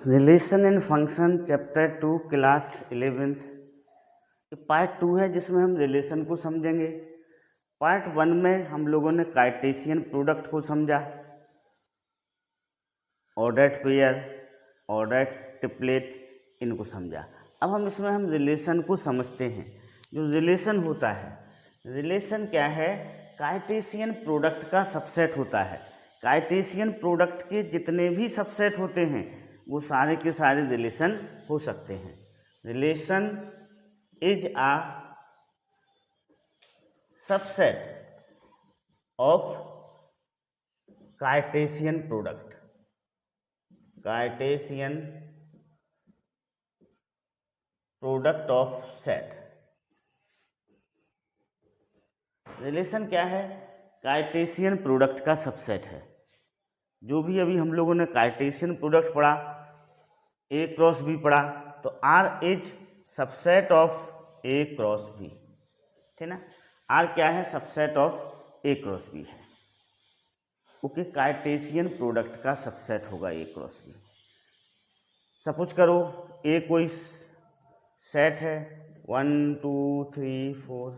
Relation and function chapter 2 class 11th part 2 है जिसमें हम रिलेशन को समझेंगे। पार्ट 1 में हम लोगों ने कार्टेशियन प्रोडक्ट को समझा, ऑर्डर्ड पेयर, ऑर्डर्ड ट्रिपलेट, इनको समझा। अब हम इसमें रिलेशन को समझते हैं। जो रिलेशन होता है, रिलेशन क्या है? कार्टेशियन प्रोडक्ट का सबसेट होता है। कार्टेशियन प्रोडक्ट के जितने भी सबसेट होते हैं वो सारे के सारे रिलेशन हो सकते हैं। Relation is a subset of Cartesian product. Cartesian product of set. Relation क्या है? कार्टेशियन प्रोडक्ट का सबसेट है। जो भी अभी हम लोगों ने कार्टेशियन प्रोडक्ट पढ़ा, ए क्रॉस बी पढ़ा, तो R is subset of A cross B, ठीक ना। आर क्या है? Subset of A cross B है। ओके, कार्टेशियन प्रोडक्ट का सबसेट होगा ए क्रॉस बी। सपोज करो ए कोई सेट है 1 2 3 4,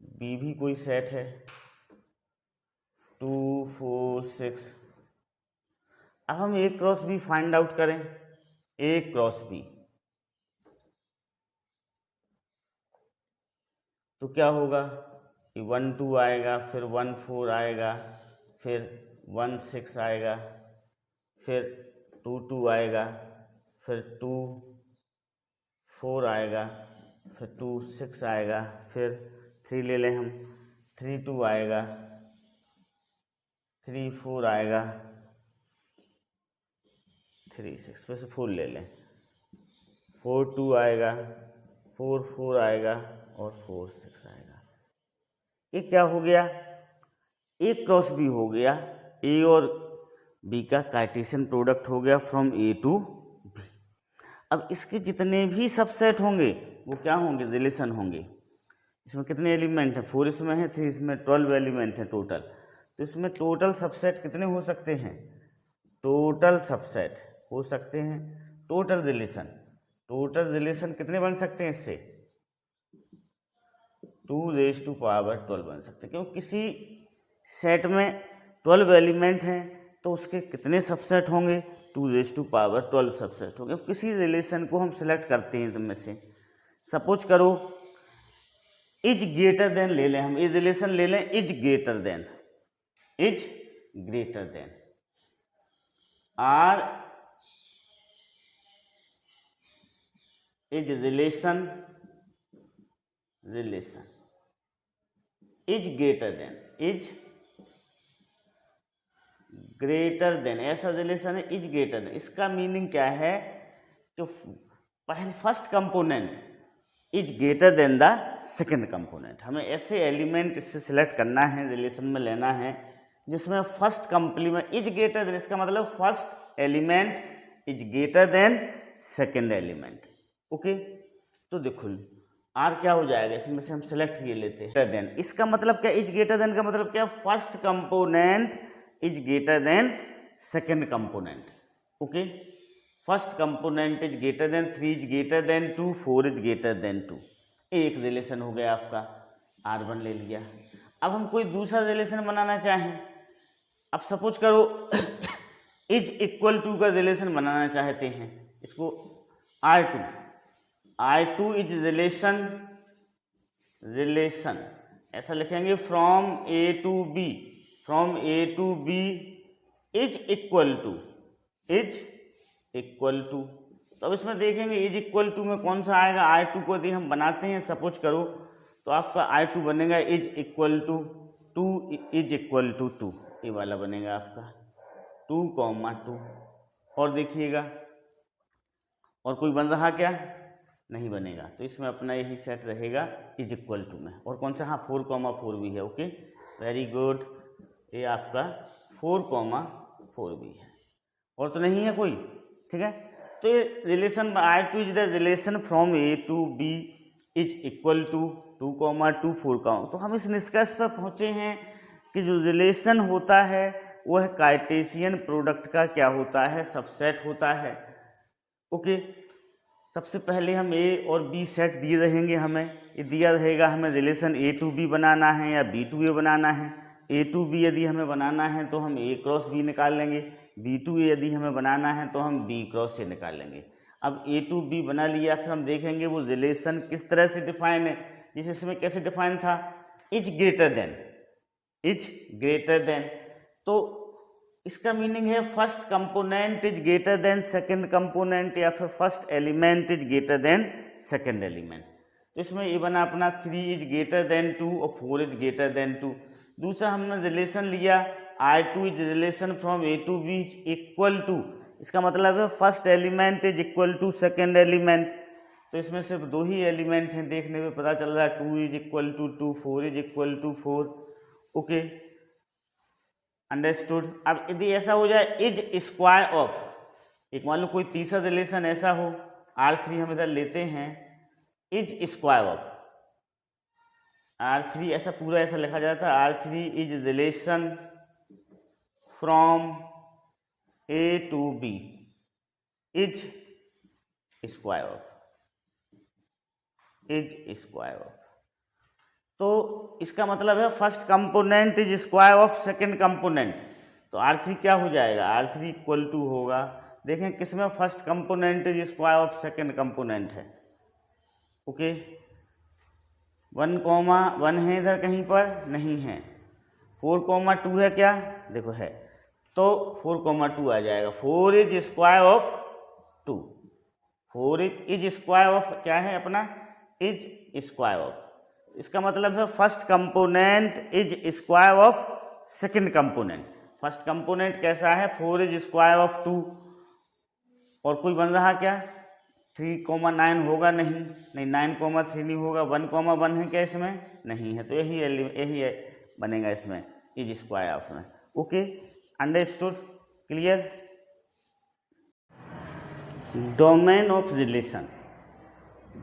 बी भी कोई सेट है 2 4 6। अब हम ए क्रॉस बी फाइंड आउट करें। ए क्रॉस बी तो क्या होगा? 1 2 आएगा, फिर 1 4 आएगा, फिर 1 6 आएगा, फिर 2 2 आएगा, फिर 2 4 आएगा, फिर 2 6 आएगा, फिर 3 ले लें हम, 3 2 आएगा, 3 4 आएगा, 3 6, फिर से 4 ले लें, 4 2 आएगा, 4 4 आएगा और 4 6 आएगा। ये क्या हो गया? ए क्रॉस बी हो गया। ए और बी का कार्टेशियन प्रोडक्ट हो गया फ्रॉम ए टू बी। अब इसके जितने भी सबसेट होंगे वो क्या होंगे? रिलेशन होंगे। इसमें कितने एलिमेंट हैं? 4 इसमें है, 3 इसमें, 12 एलिमेंट है टोटल। तो इसमें टोटल सबसेट कितने हो सकते हैं? टोटल सबसेट हो सकते हैं। टोटल रिलेशन कितने बन सकते हैं? इससे 2⁻12 बन सकते हैं। क्योंकि किसी सेट में 12 एलिमेंट हैं तो उसके कितने सबसेट होंगे? 2⁻12 सबसेट होंगे। किसी रिलेशन को हम सिलेक्ट करते हैं इनमें से। सपोज करो इज ग्रेटर देन ले लें, हम ये रिलेशन ले लें is greater than R is relation is greater than ऐसा रिलेशन है इज ग्रेटर देन। इसका मीनिंग क्या है? जो पहले first component is greater than the second component. हमें ऐसे एलिमेंट इससे सिलेक्ट करना है, रिलेशन में लेना है जिसमें first complement is greater than, इसका मतलब first element is greater then second element. Okay, तो देखो आर क्या हो जाएगा? इसमें से हम सेलेक्ट ये लेते हैं ग्रेटर देन। इसका मतलब क्या? इज ग्रेटर देन का मतलब क्या? First component is greater then second component. Okay, first component is greater then 3 is greater then 2 4 is greater then 2। एक रिलेशन हो गया आपका, R1 ले लिया। अब हम कोई दूसरा रिलेशन बनाना चाहें। अब सपोज करो इज इक्वल टू का रिलेशन बनाना चाहते हैं, इसको R2 इज रिलेशन ऐसा लिखेंगे from A to B is equal to. तो अब इसमें देखेंगे इज इक्वल टू में कौन सा आएगा? R2 को यदि हम बनाते हैं सपोज करो तो आपका R2 बनेगा इज इक्वल टू 2 ये वाला बनेगा आपका 2, 2। और देखिएगा और कोई बन रहा क्या? नहीं बनेगा। तो इसमें अपना यही सेट रहेगा इज इक्वल टू में। और कौन सा? हाँ, 4, 4 भी है। ओके, वेरी गुड, ये आपका 4, 4 भी है। और तो नहीं है कोई, ठीक है। तो ये relation R2 is the relation from A to B is equal to 2, 2 4। तो हम इस निष्कर्ष पर पहुंचे हैं कि जो रिलेशन होता है वह कार्टेशियन प्रोडक्ट का क्या होता है, सबसेट होता है। ओके, सबसे पहले हम ए और बी सेट दिए रहेंगे, हमें ये दिया रहेगा, हमें रिलेशन ए टू बी बनाना है या बी टू ए बनाना है। ए टू बी यदि हमें बनाना है तो हम ए क्रॉस बी निकाल लेंगे, बी टू ए यदि हमें बनाना है तो हम बी क्रॉस ए निकाल लेंगे। अब ए टू बी बना लिया, फिर हम देखेंगे वो रिलेशन किस तरह से डिफाइन है। जैसे इसमें कैसे डिफाइन था, is greater then, is greater then, तो इसका मीनिंग है first component is greater then second component, या फिर first element is greater then second element. तो इसमें ये बना अपना 3 इज ग्रेटर देन 2 और 4 इज ग्रेटर देन 2। दूसरा हमने रिलेशन लिया R2 is relation from A to B is equal to, इसका मतलब है first element is equal to second element. तो इसमें सिर्फ 2 ही एलिमेंट हैं, देखने में पता चल रहा है 2 is equal to 2, 4 is equal to 4। Okay, understood. अब यदि ऐसा हो जाए इज स्क्वायर ऑफ, एक मान लो कोई तीसरा रिलेशन ऐसा हो, R3 हम इधर लेते हैं, इज स्क्वायर ऑफ R3, ऐसा पूरा ऐसा लिखा जाता है, R3 is relation from A to B is square of, is square of. तो इसका मतलब है first component is square of second component. तो R3 क्या हो जाएगा, R3 इक्वल टू होगा, देखें किसमें first component is square of second component है। ओके, 1,1 है, इधर कहीं पर नहीं है, 4,2 है क्या, देखो है, तो 4,2 आ जाएगा। 4 is square of 2, 4 is square of क्या है अपना, इज स्क्वायर ऑफ। इसका मतलब है first component is square of second component. First component कैसा है, 4 इज स्क्वायर ऑफ 2, और कोई बन रहा क्या, 3,9 होगा, नहीं 9,3 नहीं होगा, 1,1 है क्या इसमें, नहीं है, तो यही बनेगा इसमें इज स्क्वायर ऑफ में। Okay, understood, clear. Domain of relation,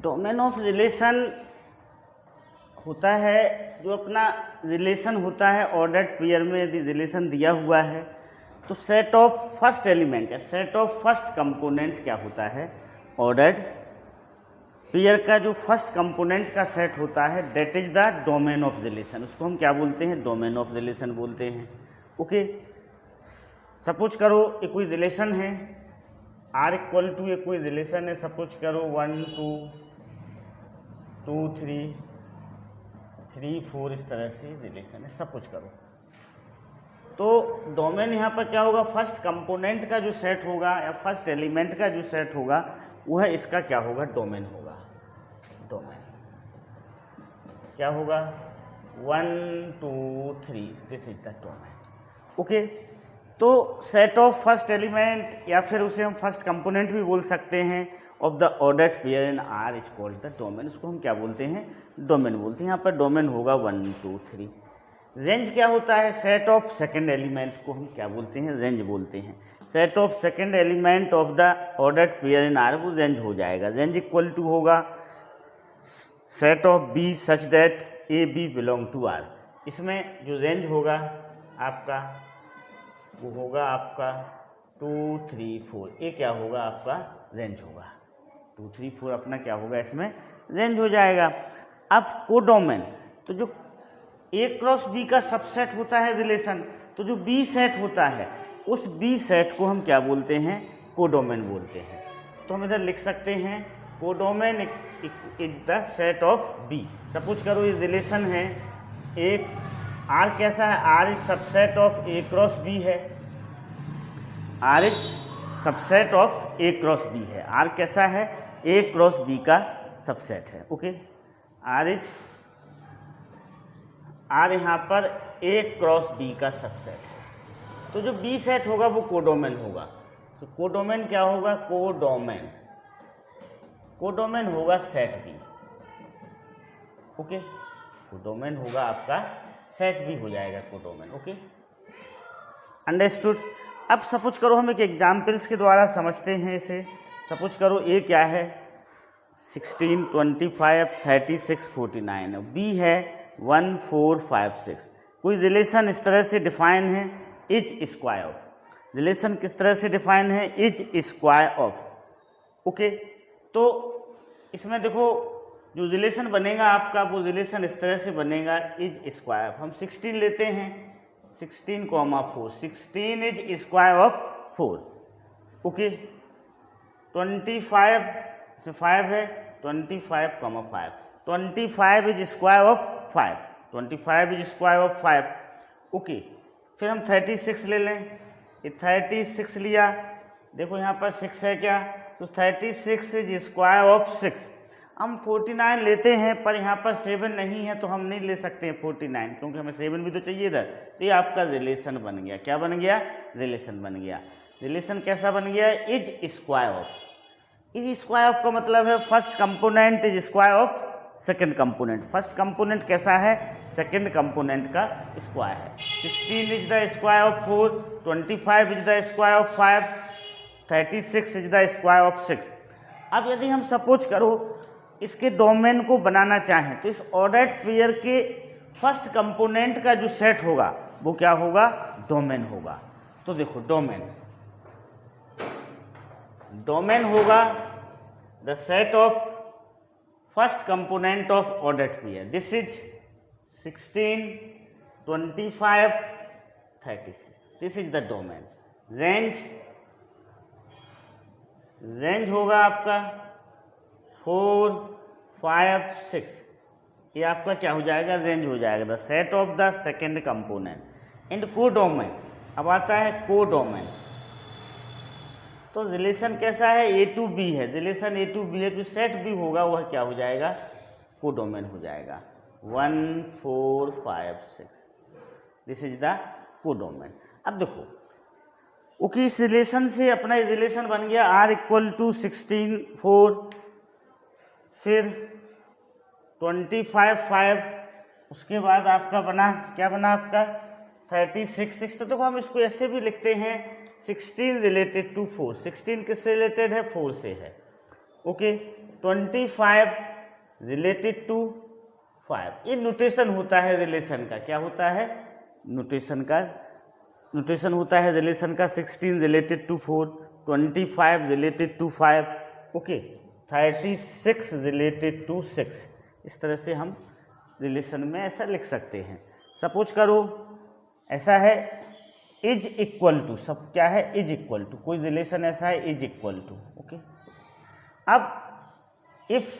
domain of relation होता है जो अपना रिलेशन होता है ऑर्डर्ड पेयर में, यदि रिलेशन दिया हुआ है तो सेट ऑफ फर्स्ट एलिमेंट है, सेट ऑफ फर्स्ट कंपोनेंट क्या होता है, ऑर्डर्ड पेयर का जो फर्स्ट कंपोनेंट का सेट होता है, that is the domain of relation. उसको हम क्या बोलते हैं, डोमेन ऑफ रिलेशन बोलते हैं। ओके, सपोज करो ये कोई रिलेशन है, R इक्वल टू ये कोई रिलेशन है, सपोज करो 1 2 2 3 3 4 इस तरह से रिलेशन है, सब कुछ करो। तो डोमेन यहाँ पर क्या होगा, फर्स्ट कंपोनेंट का जो सेट होगा या फर्स्ट एलिमेंट का जो सेट होगा वह इसका क्या होगा, डोमेन होगा। डोमेन क्या होगा, 1 2 3, this is the domain. Okay, तो सेट ऑफ फर्स्ट एलिमेंट या फिर उसे हम फर्स्ट कंपोनेंट भी बोल सकते हैं of the ordered pair in R is called the domain. उसको हम क्या बोलते हैं, डोमेन बोलते हैं। यहाँ पर डोमेन होगा 1 2 3। रेंज क्या होता है, सेट ऑफ सेकंड एलिमेंट को हम क्या बोलते हैं, रेंज बोलते हैं। Set of second element of the ordered pair in R, वो रेंज हो जाएगा। रेंज इक्वल टू होगा set of B such that A B belong to R। इसमें जो रेंज होगा आपका वो होगा आपका 2 3 4, ये क्या होगा आपका रेंज होगा, 2 3 4 अपना क्या होगा, इसमें रेंज हो जाएगा। अब कोडोमेन, तो जो A क्रॉस B का सबसेट होता है रिलेशन, तो जो B सेट होता है उस B सेट को हम क्या बोलते हैं, कोडोमेन बोलते हैं। तो हम इधर लिख सकते हैं codomain is the set of B। Suppose करो ये रिलेशन है, एक R कैसा है, R is subset of A cross B है, R is subset of A cross B है। R कैसा है, A क्रॉस B का सबसेट है। ओके, R यहाँ पर A क्रॉस B का सबसेट है। तो जो B सेट होगा वो कोडोमेन होगा। तो कोडोमेन क्या होगा, कोडोमेन होगा सेट B। ओके, कोडोमेन होगा आपका सेट भी हो जाएगा कोडोमेन। Okay, understood. अब सपोज करो हम एक एग्जाम्पल्स के द्वारा समझते हैं इसे। सपोज करो ए क्या है, 16 25 36 49 है, बी है 1 4 5 6। कोई रिलेशन इस तरह से डिफाइन है इज स्क्वायर ऑफ, रिलेशन किस तरह से डिफाइन है, इज स्क्वायर ऑफ, ओके। तो इसमें देखो जो रिलेशन बनेगा आपका, वो रिलेशन इस तरह से बनेगा, इज स्क्वायर ऑफ, हम 16 लेते हैं, 16, 4, 16 इज स्क्वायर ऑफ 4, ओके। 25 से 5 है, 25, 5, 25 is square of 5, 25 is square of 5, okay. फिर हम 36 ले लें, ये 36 लिया, देखो यहाँ पर 6 है क्या, तो 36 इज स्क्वायर ऑफ 6। हम 49 लेते हैं, पर यहाँ पर 7 नहीं है तो हम नहीं ले सकते हैं 49, क्योंकि हमें 7 भी तो चाहिए था। तो ये आपका रिलेशन बन गया, क्या बन गया, रिलेशन बन गया। रिलेशन कैसा बन गया, is square of. Is square of का मतलब है first component is square of second component. First component कैसा है, सेकंड कंपोनेंट का स्क्वायर है। 16 is the square of 4, 25 is the square of 5, 36 is the square of 6। अब यदि हम सपोज करो इसके डोमेन को बनाना चाहें, तो इस ऑर्डर्ड पेयर के फर्स्ट कंपोनेंट का जो सेट होगा वो क्या होगा, डोमेन होगा। तो देखो डोमेन होगा the set of first component of ordered pair. This is 16, 25, 36, this is the domain. Range होगा आपका 4, 5, 6, ये आपका क्या हो जाएगा, रेंज हो जाएगा, the set of the second component. And codomain, अब आता है कोडोमेन। तो रिलेशन कैसा है, ए टू बी है, रिलेशन ए टू बी है, जो सेट भी होगा वह क्या हो जाएगा, कोडोमेन हो जाएगा। 1, 4, 5, 6, दिस इज द कोडोमेन। अब देखो ओके, इस रिलेशन से अपना रिलेशन बन गया R = 16, 4, फिर 25, 5, उसके बाद आपका बना, क्या बना आपका 36, 6। तो देखो हम इसको ऐसे भी लिखते हैं 16 रिलेटेड टू 4, 16 किससे रिलेटेड है, 4 से है, ओके। 25 रिलेटेड टू 5, ये नोटेशन होता है रिलेशन का, क्या होता है, नोटेशन होता है रिलेशन का। 16 related to 4, 25 related to 5, okay, 36 related to 6। इस तरह से हम रिलेशन में ऐसा लिख सकते हैं। सपोज करो ऐसा है इज इक्वल टू, सब क्या है, इज इक्वल टू, कोई रिलेशन ऐसा है इज इक्वल टू, ओके। अब if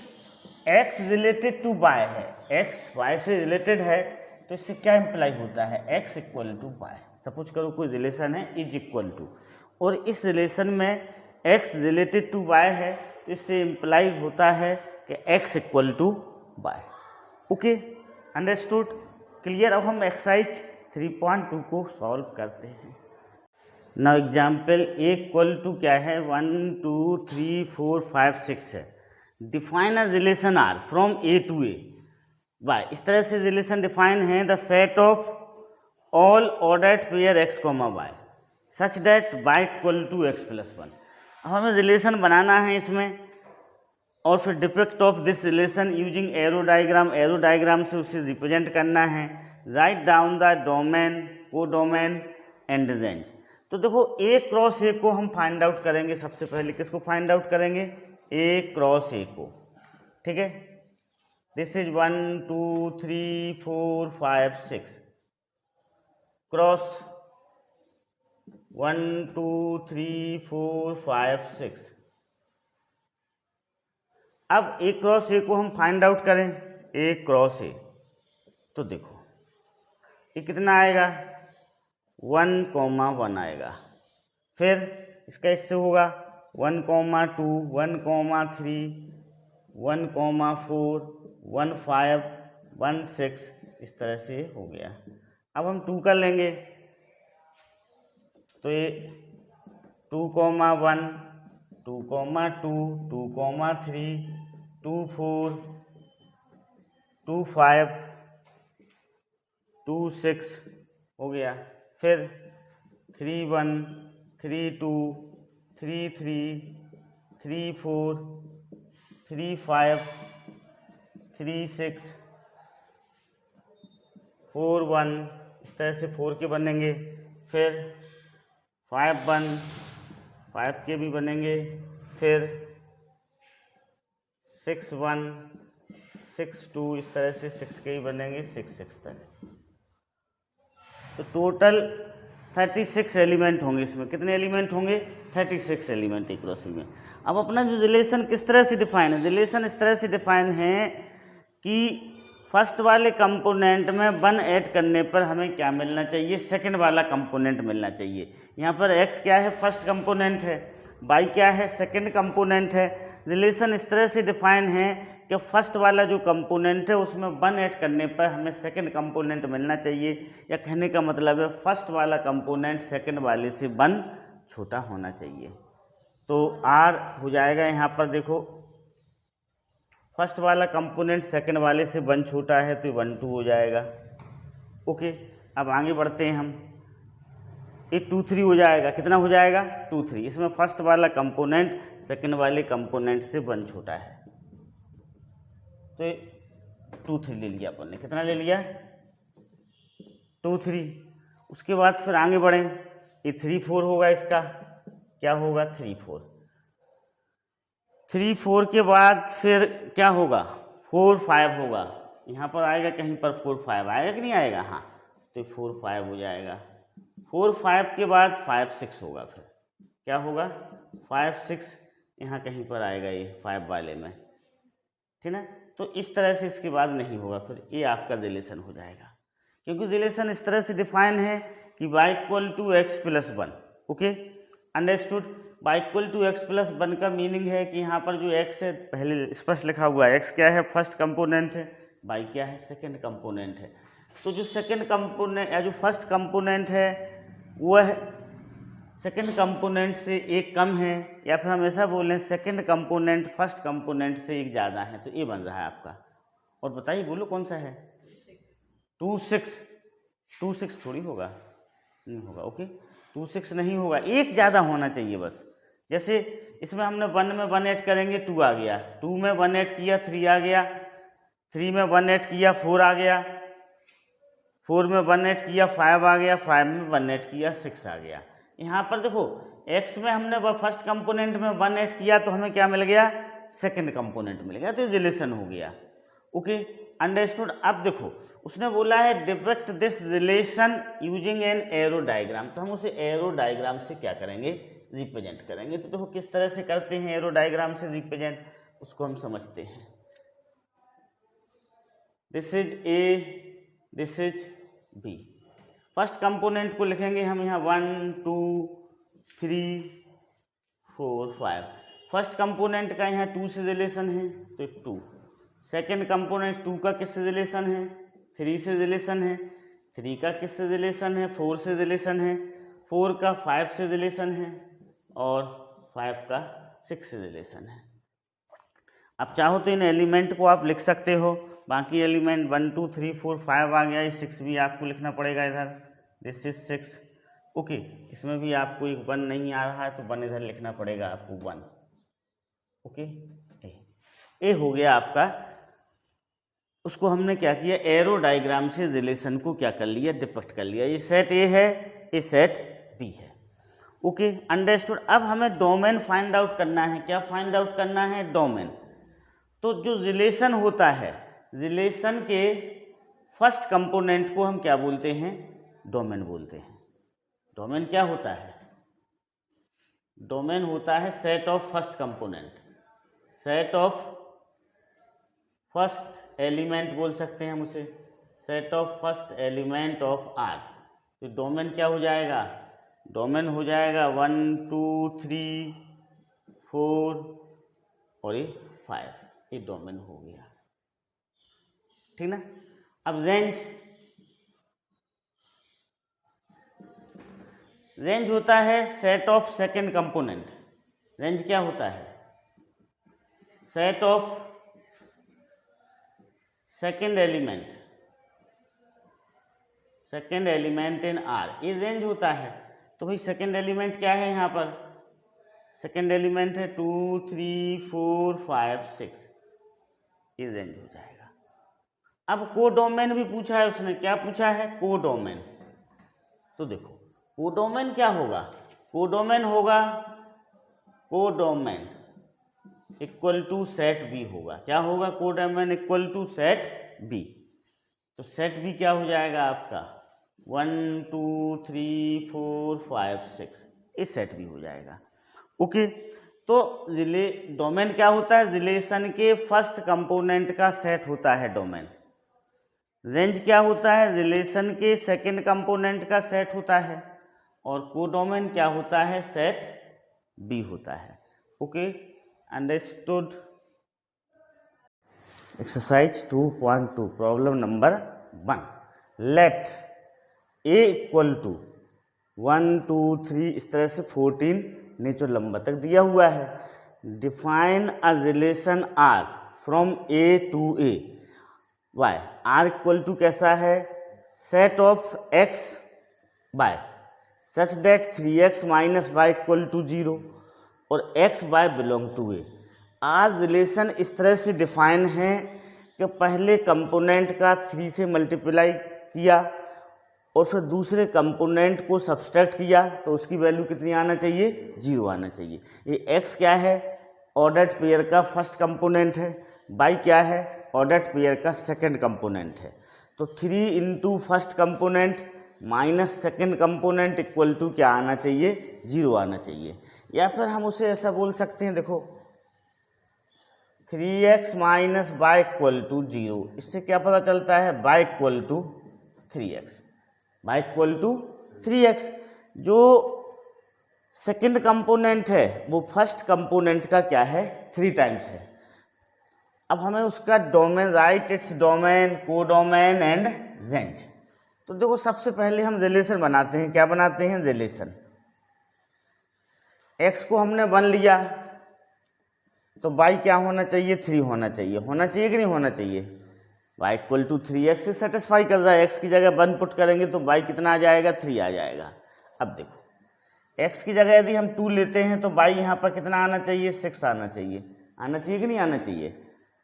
x related to y है, x y से रिलेटेड है, तो इससे क्या इंप्लाई होता है, x = y। सपोज करो कोई रिलेशन है इज इक्वल टू, और इस रिलेशन में x रिलेटेड टू y है, तो इससे इंप्लाई होता है कि x = y, okay, understood, clear. अब हम एक्सरसाइज 3.2 को सॉल्व करते हैं। नाउ एग्जाम्पल ए = क्या है, 1, 2, 3, 4, 5, 6 है। Define a relation R from A to A by, इस तरह से रिलेशन डिफाइन है, the set of all ordered pair x, y such that y = x + 1। अब हमें रिलेशन बनाना है इसमें, और फिर depict of this relation using arrow diagram से उसे रिप्रेजेंट करना है। Write down the domain, codomain and range. तो देखो A क्रॉस A को हम फाइंड आउट करेंगे, सबसे पहले किसको फाइंड आउट करेंगे, A क्रॉस A को, ठीक है। This is 1, 2, 3, 4, 5, 6 cross 1, 2, 3, 4, 5, 6। अब A क्रॉस A को हम फाइंड आउट करें, A क्रॉस A, तो देखो ये कितना आएगा, 1, 1 आएगा। फिर इसका इससे होगा 1, 2, 1, 3, 1, 4, 1, 5, 1, 6, इस तरह से हो गया। अब हम 2 कर लेंगे, तो ये 2, 1, 2, 2, 2, 3, 2, 4, 2, 5, 2, 6 हो गया। फिर 3, 1, 3, 2, 3, 3, 3, 4, 3, 5, 3, 6, 4, 1, इस तरह से 4 के बनेंगे। फिर 5 1 5 के भी बनेंगे, फिर 6 1 6 2, इस तरह से 6 के ही बनेंगे, 6 6 तक। तो टोटल 36 एलिमेंट होंगे इसमें। कितने एलिमेंट होंगे? 36 एलिमेंट इक्वेशन में। अब अपना जो रिलेशन किस तरह से डिफाइन है? रिलेशन इस तरह से डिफाइन है कि फर्स्ट वाले कंपोनेंट में 1 ऐड करने पर हमें क्या मिलना चाहिए? सेकंड वाला कंपोनेंट मिलना चाहिए। यहाँ पर x क्या है? फर्स्ट कंपोनेंट है। y क्या है? सेकंड कंपोनेंट है। रिलेशन इस तरह से डिफाइन है कि फर्स्ट वाला जो कंपोनेंट है उसमें 1 ऐड करने पर हमें सेकंड कंपोनेंट मिलना चाहिए, या कहने का मतलब है फर्स्ट वाला कंपोनेंट सेकंड वाले से 1 छोटा होना चाहिए। तो r हो जाएगा, यहाँ पर देखो फर्स्ट वाला कंपोनेंट सेकंड वाले से 1 छोटा है तो 1 2 हो जाएगा। ओके, अब आगे बढ़ते हैं हम। ये 2 3 हो जाएगा। कितना हो जाएगा? 2 3। इसमें फर्स्ट वाला कंपोनेंट सेकंड वाले कंपोनेंट से 1 छोटा है, तो 2 3 ले लिया अपन ने। कितना ले लिया? 2 3। उसके बाद फिर आगे बढ़ें, ये 3 4 होगा। इसका क्या होगा? 3 4। 3 4 के बाद फिर क्या होगा? 4 5 होगा। यहाँ पर आएगा कहीं पर 4 5 आएगा कि नहीं आएगा? हाँ, तो 4 5 हो जाएगा। 4 5 के बाद 5 6 होगा। फिर क्या होगा? 5 6 यहाँ कहीं पर आएगा, ये 5 वाले में, ठीक ना। तो इस तरह से इसके बाद नहीं होगा, फिर ये आपका रिलेशन हो जाएगा, क्योंकि रिलेशन इस तरह से डिफाइन है कि y = x + 1। Okay, understood. y = x + 1 का मीनिंग है कि यहाँ पर जो x है पहले स्पष्ट लिखा हुआ है। x क्या है? फर्स्ट कंपोनेंट है। y क्या है? सेकंड कंपोनेंट है। तो जो सेकंड कंपोनेंट या जो फर्स्ट कंपोनेंट है वह सेकंड कंपोनेंट से एक कम है, या फिर हम ऐसा बोलें सेकंड कंपोनेंट फर्स्ट कंपोनेंट से एक ज़्यादा है, तो ये बन रहा है आपका। और बताइए, बोलो कौन सा है? 2 6। 2 6 थोड़ी होगा, नहीं होगा। ओके, 2 6 नहीं होगा, एक ज़्यादा होना चाहिए बस। जैसे इसमें हमने 1 में 1 ऐड करेंगे 2 आ गया, 2 में 1 ऐड किया 3 आ गया, 3 में 1 ऐड किया 4 आ गया, 4 में 1 ऐड किया 5 आ गया, 5 में 1 ऐड किया 6 आ गया। यहाँ पर देखो x में हमने फर्स्ट कंपोनेंट में 1 ऐड किया तो हमें क्या मिल गया? सेकंड कंपोनेंट मिल गया, तो रिलेशन हो गया। Okay, understood. अब देखो उसने बोला है depict this relation using an arrow diagram, तो हम उसे एरो डायग्राम से क्या करेंगे? रिप्रेजेंट करेंगे। तो देखो किस तरह से करते हैं एरो डायग्राम से रिप्रेजेंट, उसको हम समझते हैं। This is A, this is B. First component को लिखेंगे हम यहाँ 1 2 3 4 5। फर्स्ट कंपोनेंट का यहाँ 2 से रिलेशन है तो 2। सेकंड कंपोनेंट 2 का किससे रिलेशन है? 3 से रिलेशन है। 3 का किससे रिलेशन है? 4 से रिलेशन है। 4 का 5 से रिलेशन है, और 5 का 6 से रिलेशन है। अब चाहो तो इन एलिमेंट को आप लिख सकते हो, बाकी एलिमेंट 1 2 3 4 5 आ गया, ये 6 भी आपको लिखना पड़ेगा इधर। This is 6। ओके, इसमें भी आपको एक 1 नहीं आ रहा है तो 1 इधर लिखना पड़ेगा आपको 1। ओके, ए हो गया आपका। उसको हमने क्या किया? एरो डायग्राम से रिलेशन को क्या कर लिया? डिपिक्ट कर लिया। ये सेट ए है, ये सेट बी है। Okay, understood. अब हमें डोमेन फाइंड आउट करना है। क्या फाइंड आउट करना है? डोमेन। तो जो रिलेशन होता है, रिलेशन के फर्स्ट कंपोनेंट को हम क्या बोलते हैं? डोमेन बोलते हैं। डोमेन क्या होता है? डोमेन होता है set of first component, set of first element बोल सकते हैं हम उसे, set of first element of R. तो डोमेन क्या हो जाएगा? डोमेन हो जाएगा 1 2 3 4 और ये 5, ये डोमेन हो गया, ठीक ना। अब रेंज, रेंज होता है set of second component. Range क्या होता है? Set of second element, second element in are, ये रेंज होता है। तो भाई सेकंड एलिमेंट क्या है यहाँ पर? सेकंड एलिमेंट है 2 3 4 5 6, ये रेंज हो जाएगा। अब कोडोमेन भी पूछा है उसने। क्या पूछा है? कोडोमेन। तो देखो कोडोमेन क्या होगा? कोडोमेन होगा, codomain equal to set B होगा। क्या होगा? Codomain equal to set B. तो सेट बी क्या हो जाएगा आपका? 1 2 3 4 5 6, इस सेट बी हो जाएगा। ओके, तो डोमेन क्या होता है? रिलेशन के फर्स्ट कंपोनेंट का सेट होता है डोमेन। रेंज क्या होता है? रिलेशन के सेकंड कंपोनेंट का सेट होता है। और कोडोमेन क्या होता है? सेट बी होता है। Okay, understood. Exercise 2.2 problem number 1। Let A equal to 1 2 3 इस तरह से 14 नेचुरल नंबर तक दिया हुआ है। Define a relation R from A to A by. R equal to कैसा है? Set of x by such that 3x minus y equal to 0 और x y belong to A. आज रिलेशन इस तरह से डिफाइन है कि पहले कंपोनेंट का 3 से मल्टीप्लाई किया और फिर दूसरे कंपोनेंट को सब्सट्रैक्ट किया तो उसकी वैल्यू कितनी आना चाहिए? 0 आना चाहिए। ये x क्या है? ऑर्डर्ड पेयर का फर्स्ट कंपोनेंट है। y क्या है? ऑर्डर्ड पेयर का सेकंड कंपोनेंट है। तो 3 into first component minus second component equal to क्या आना चाहिए? 0 आना चाहिए। या फिर हम उसे ऐसा बोल सकते हैं, देखो 3x minus y equal to 0। इससे क्या पता चलता है? y equal to 3x, y equal to 3x। जो सेकेंड कंपोनेंट है वो फर्स्ट कंपोनेंट का क्या है? 3 टाइम्स है। अब हमें उसका domain, right its domain, codomain and range. तो देखो सबसे पहले हम रिलेशन बनाते हैं। क्या बनाते हैं? रिलेशन। x को हमने 1 लिया तो y क्या होना चाहिए? 3 होना चाहिए। होना चाहिए कि नहीं होना चाहिए? y इक्वल टू 3x से सेटिस्फाई कर रहा है। x की जगह 1 पुट करेंगे तो y कितना आ जाएगा? 3 आ जाएगा। अब देखो x की जगह यदि हम 2 लेते हैं तो y यहाँ पर कितना आना चाहिए? 6 आना चाहिए। आना चाहिए कि नहीं आना चाहिए?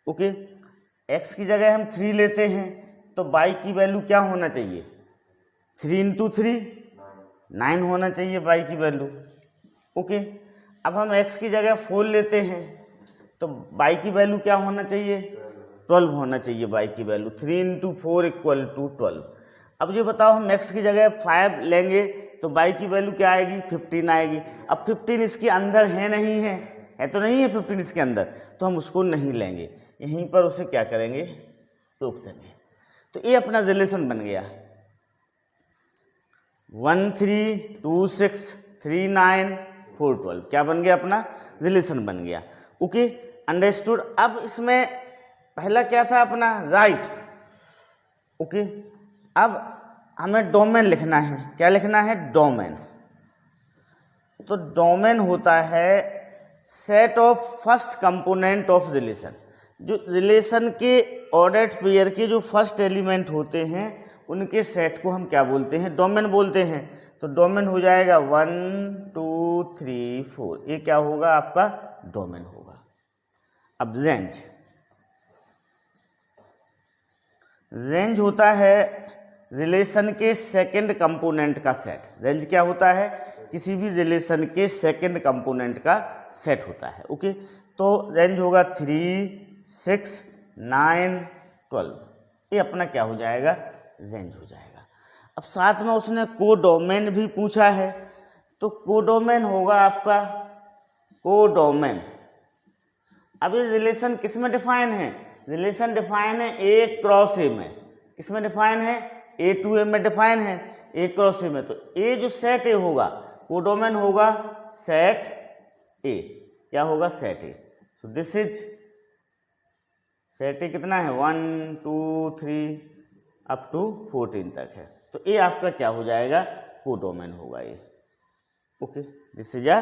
ओके, x की जगह हम 3 लेते हैं तो y की वैल्यू क्या होना चाहिए? 3 इंटू 3 9 होना चाहिए y की वैल्यू। ओके, अब हम x की जगह 4 लेते हैं तो y की वैल्यू क्या होना चाहिए? 12 होना चाहिए y की वैल्यू। 3 into 4 equal to 12। अब ये बताओ हम x की जगह 5 लेंगे तो y की वैल्यू क्या आएगी? 15 आएगी। अब 15 इसके अंदर है नहीं है? है तो नहीं है 15 इसके अंदर, तो हम उसको नहीं लेंगे। यहीं पर उसे क्या करेंगे? रोक देंगे। तो ये अपना रिलेशन बन गया। 1 3 2 6 3 9 4 12 क्या बन गया? अपना रिलेशन बन गया। Okay, understood. अब इसमें पहला क्या था अपना? राइट। ओके, अब हमें डोमेन लिखना है। क्या लिखना है? डोमेन। तो डोमेन होता है set of first component of relation. जो रिलेशन के ऑर्डर्ड पेयर के जो फर्स्ट एलिमेंट होते हैं उनके सेट को हम क्या बोलते हैं? डोमेन बोलते हैं। तो डोमेन हो जाएगा 1 2 3 4। ये क्या होगा? आपका डोमेन होगा। अब रेंज। रेंज होता है रिलेशन के सेकंड कंपोनेंट का सेट। रेंज क्या होता है? किसी भी रिलेशन के सेकंड कंपोनेंट का सेट होता है। ओके, तो रेंज होगा 3 6 9 12। ये अपना क्या हो जाएगा? रेंज हो जाएगा। अब साथ में उसने कोडोमेन भी पूछा है, तो कोडोमेन होगा आपका कोडोमेन। अब ये रिलेशन किस में डिफाइन है? रिलेशन डिफाइन है ए क्रॉस ए में। किसमें डिफाइन है? ए टू ए में डिफाइन है, ए क्रॉस ए में। तो ए जो सेट ए होगा, कोडोमेन होगा सेट ए। क्या होगा? Set A. So this is set ए कितना है? 1 2 3 अप टू 14 तक है। तो ये आपका क्या हो जाएगा? कोडोमेन होगा ये। Okay, this is a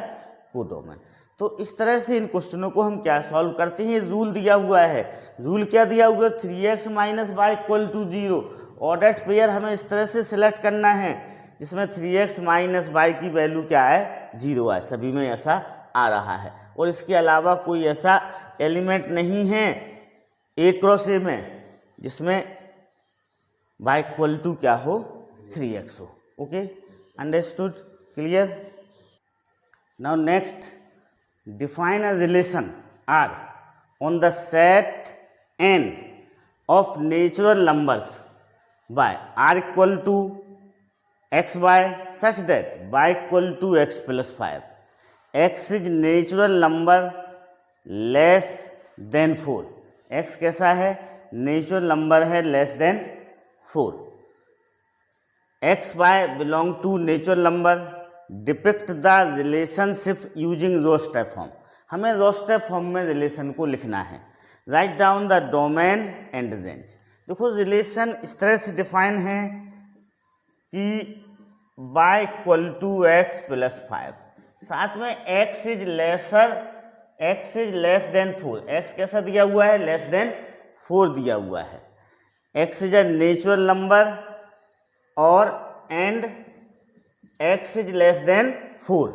codomain. तो इस तरह से इन क्वेश्चनों को हम क्या सॉल्व करते हैं? रूल दिया हुआ है। रूल क्या दिया हुआ है? 3x minus y equal to 0। Ordered pair हमें इस तरह से सिलेक्ट करना है जिसमें 3x माइनस वाई की वैल्यू क्या है? 0 है। सभी में ऐसा आ रहा है और इसके अलावा कोई ऐसा एलिमेंट नहीं है ए क्रॉस ए में जिसमें y इक्वल टू क्या हो? 3x हो। Okay, Understood? Clear? Now next, define a relation R on the set n of natural numbers by R equal to x by such that y equal to x plus 5. x is natural number less than 4. x कैसा है? Natural number है less than 4. x y belong to natural number. Depict the relationship using roster form. हमें roster form में relation को लिखना है. Write down the domain and range. देखो relation इस तरह से डिफाइन है कि y equal to x plus 5. साथ में x is less than 4. x कैसा दिया हुआ है? लेस देन 4 दिया हुआ है. x is a natural number और and x is less than 4.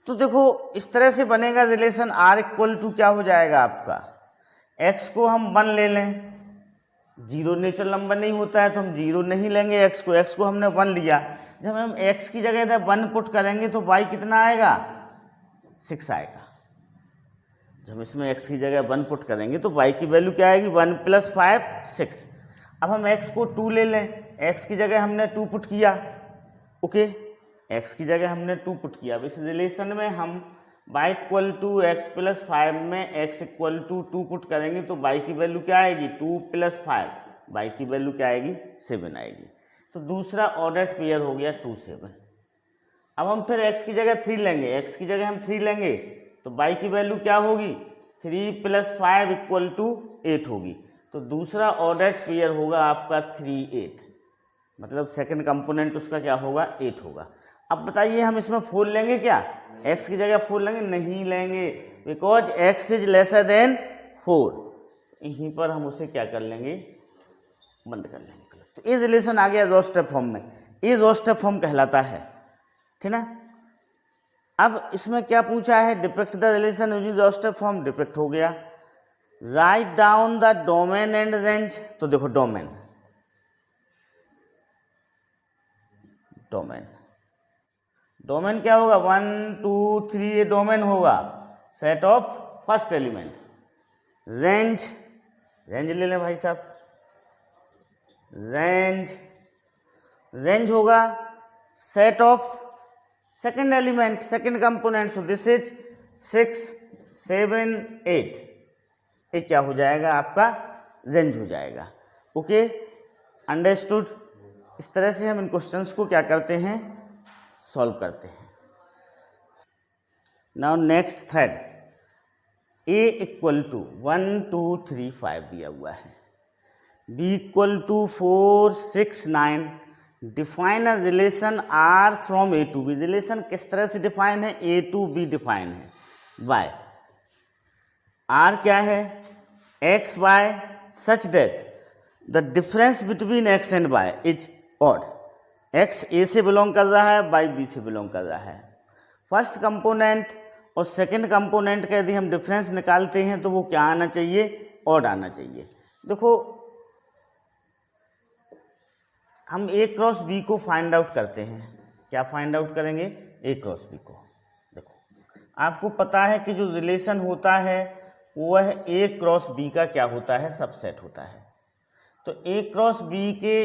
तो देखो इस तरह से बनेगा रिलेशन. r इक्वल टू क्या हो जाएगा आपका? x को हम 1 ले लें. जीरो नेचुरल नंबर नहीं होता है तो हम जीरो नहीं लेंगे. x को हमने 1 लिया. जब हम x की जगह इधर 1 पुट करेंगे तो y कितना आएगा? 6 आएगा. जब इसमें x की जगह 1 पुट करेंगे तो y की वैल्यू क्या आएगी? 1 प्लस 5 6. अब हम x को 2 ले लें. x की जगह हमने 2 पुट किया. ओके, x की जगह हमने 2 पुट किया. अब इस रिलेशन में हम y equal to x plus 5 में x इक्वल टू 2 पुट करेंगे तो y की वैल्यू क्या आएगी? 2 प्लस 5. y की वैल्यू क्या आएगी? 7 आएगी. तो दूसरा ऑर्डर्ड पेयर हो गया 2 7. अब हम फिर x की जगह 3 लेंगे. x की जगह हम 3 लेंगे तो y की वैल्यू क्या होगी? 3 प्लस 5 इक्वल टू 8 होगी. तो दूसरा ऑर्डर्ड पेयर होगा आपका 3 8. मतलब सेकंड कंपोनेंट उसका क्या होगा? 8 होगा. अब बताइए हम इसमें 4 लेंगे क्या? x की जगह 4 लेंगे? नहीं लेंगे, because x is lesser than 4. यहीं पर हम उसे क्या कर लेंगे? बंद कर लेंगे. तो ये रिलेशन आ गया रोस्टर फॉर्म में. ये रोस्टर फॉर्म कहलाता है. ठीक ना? अब इसमें क्या पूछा है? Depict the relation using roster form. Depict हो गया. Write down the domain and range. तो देखो डोमेन क्या होगा? 1 2 3 ये डोमेन होगा. Set of first element. Range ले लें भाई साहब. रेंज होगा set of second element, second component. So this is 6 7 8. ये क्या हो जाएगा? आपका रेंज हो जाएगा. Okay, understood? इस तरह से हम इन क्वेश्चंस को क्या करते हैं? सॉल्व करते हैं. Now next third, a equal to 1 2 3 5 दिया हुआ है. b equal to 4 6 9. Define a relation r from a to b. Relation किस तरह से डिफाइन है? a टू b डिफाइन है. y r क्या है? x y such that the difference between x and y is odd. x a से belong कर रहा है, y b से बिलोंग कर रहा है. फर्स्ट कंपोनेंट और सेकंड कंपोनेंट का यदि हम डिफरेंस निकालते हैं तो वो क्या आना चाहिए? ऑड आना चाहिए. देखो हम a क्रॉस b को फाइंड आउट करते हैं. क्या फाइंड आउट करेंगे? a क्रॉस b को. देखो आपको पता है कि जो रिलेशन होता है वह a क्रॉस b का क्या होता है? सबसेट होता है. तो a क्रॉस b के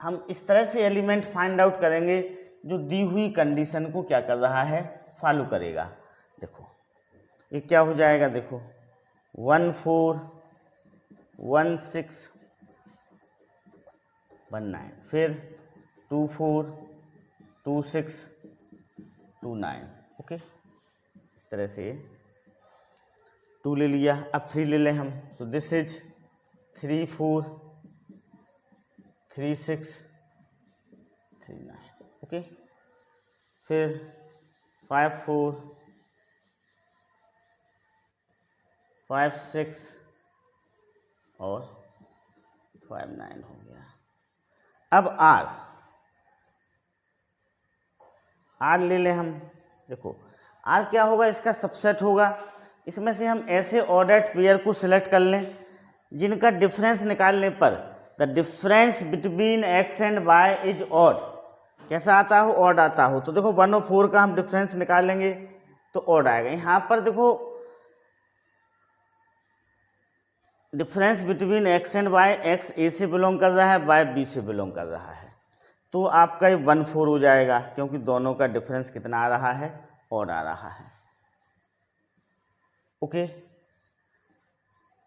हम इस तरह से एलिमेंट फाइंड आउट करेंगे जो दी हुई कंडीशन को क्या कर रहा है? फॉलो करेगा. देखो ये क्या हो जाएगा? देखो 1 4 1 6 1 9. फिर 2 4 2 6 2 9. ओके, इस तरह से 2 ले लिया. अब 3 ले लें हम. So this is 3 4 3 6 3 9. ओके, फिर 5 4 5 6 और 5 9 हो गया. अब R ले लें हम. देखो R क्या होगा? इसका सबसेट होगा. इसमें से हम ऐसे ऑर्डर्ड पेयर को सिलेक्ट कर लें जिनका डिफरेंस निकालने पर the difference between x and y is odd. कैसा आता हो, ऑड आता हो। तो देखो 1 और 4 का हम डिफरेंस निकालेंगे तो ऑड आएगा। यहाँ पर देखो difference between x and Y, X A से बिलोंग कर रहा है, वाई बी से बिलोंग कर रहा है, तो आपका ये 1/4 हो जाएगा, क्योंकि दोनों का डिफरेंस कितना आ रहा है, ऑड आ रहा है। ओके,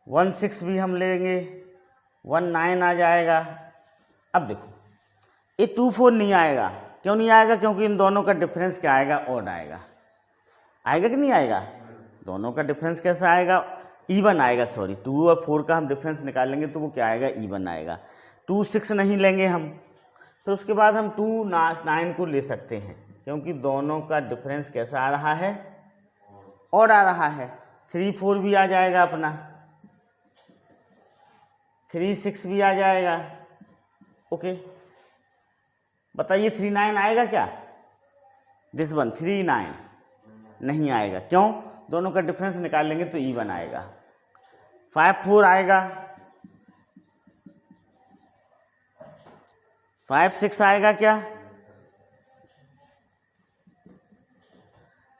1/6 भी हम लेंगे, 1/9 आ जाएगा। अब देखो ये 2/4 नहीं आएगा, क्यों नहीं आएगा, क्योंकि इन दोनों का डिफरेंस क्या आएगा, ऑड आएगा। आएगा कि नहीं आएगा, दोनों का डिफरेंस कैसा आएगा, इवन आएगा। सॉरी, 2 और 4 का हम डिफरेंस निकालेंगे तो वो क्या आएगा, इवन आएगा। 2 6 नहीं लेंगे हम, फिर उसके बाद हम 2 9 को ले सकते हैं, क्योंकि दोनों का डिफरेंस कैसा आ रहा है, ऑड आ रहा है। 3 4 भी आ जाएगा अपना, 3 6 भी आ जाएगा। ओके, बताइए 3 9 आएगा क्या, दिस वन 3 9 नहीं आएगा, क्यों, दोनों का डिफरेंस निकालेंगे तो इवन आएगा। 5 4 आएगा, 5 6 आएगा क्या,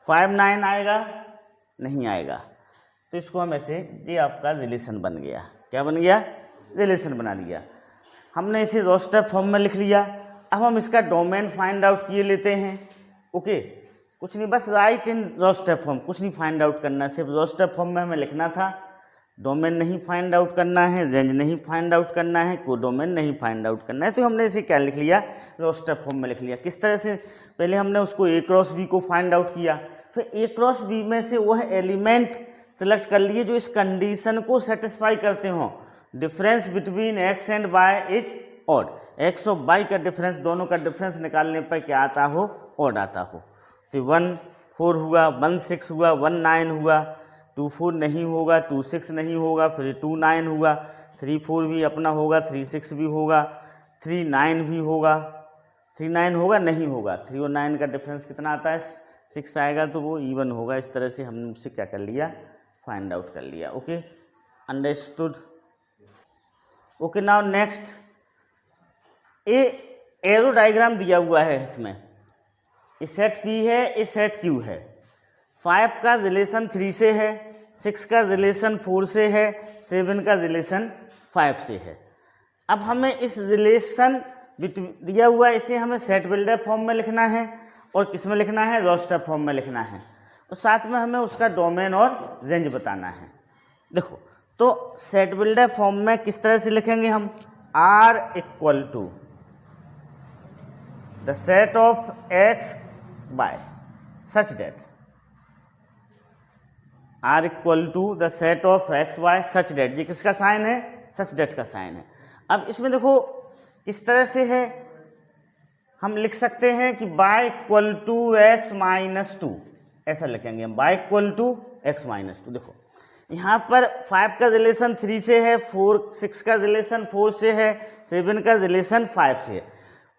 5 9 आएगा, नहीं आएगा। तो इसको हम ऐसे, ये आपका रिलेशन बन गया, क्या बन गया, रिलेशन बना लिया हमने, इसे रोस्टर फॉर्म में लिख लिया। अब हम इसका डोमेन फाइंड आउट किए लेते हैं। ओके, कुछ नहीं, बस राइट इन रोस्टर फॉर्म, कुछ नहीं फाइंड आउट करना, सिर्फ रोस्टर फॉर्म में हमें लिखना था। डोमेन नहीं फाइंड आउट करना है, रेंज नहीं फाइंड आउट करना है, को डोमेन नहीं फाइंड आउट करना है। तो हमने इसे क्या लिख लिया, रोस्टर फॉर्म में लिख लिया। किस तरह से, पहले हमने उसको ए क्रॉस बी को फाइंड आउट किया, फिर ए क्रॉस बी में से वह एलिमेंट सेलेक्ट कर लिए जो इस कंडीशन को सेटिस्फाई करते हों, difference between x and y is odd, x और वाई का डिफरेंस, दोनों का डिफरेंस निकालने पर क्या आता हो, ऑड आता हो। तो 1 4 हुआ, 1 6 हुआ, 1 9 हुआ, 2 4 नहीं होगा, 2 6 नहीं होगा, फिर 2 9 हुआ, 3 4 भी अपना होगा, 3 6 भी होगा, 3 9 भी होगा, 3 9 होगा, नहीं होगा। 3 और 9 का डिफरेंस कितना आता है, 6 आएगा, तो वो इवन होगा। इस तरह से हमने उससे क्या कर लिया, फाइंड आउट कर लिया। Okay, understood. Okay, now next, ये एरो डायग्राम दिया हुआ है इसमें, ये सेट P है, ये सेट Q है। 5 का रिलेशन 3 से है, 6 का रिलेशन 4 से है, 7 का रिलेशन 5 से है। अब हमें इस रिलेशन दिया हुआ है, इसे हमें सेट बिल्डर फॉर्म में लिखना है, और किस में लिखना है, रोस्टर फॉर्म में लिखना है, और साथ में हमें उसका डोमेन और रेंज बताना है। देखो, तो सेट बिल्डर फॉर्म में किस तरह से लिखेंगे हम, R equal to the set of x by such that, R equal to the set of x by such that, ये किसका साइन है, सच डेट का साइन है। अब इसमें देखो किस तरह से है, हम लिख सकते हैं कि y equal to x minus 2, ऐसा लिखेंगे हम, y equal to x minus 2। देखो यहाँ पर 5 का रिलेशन 3 से है, 6 का रिलेशन 4 से है, 7 का रिलेशन 5 से है।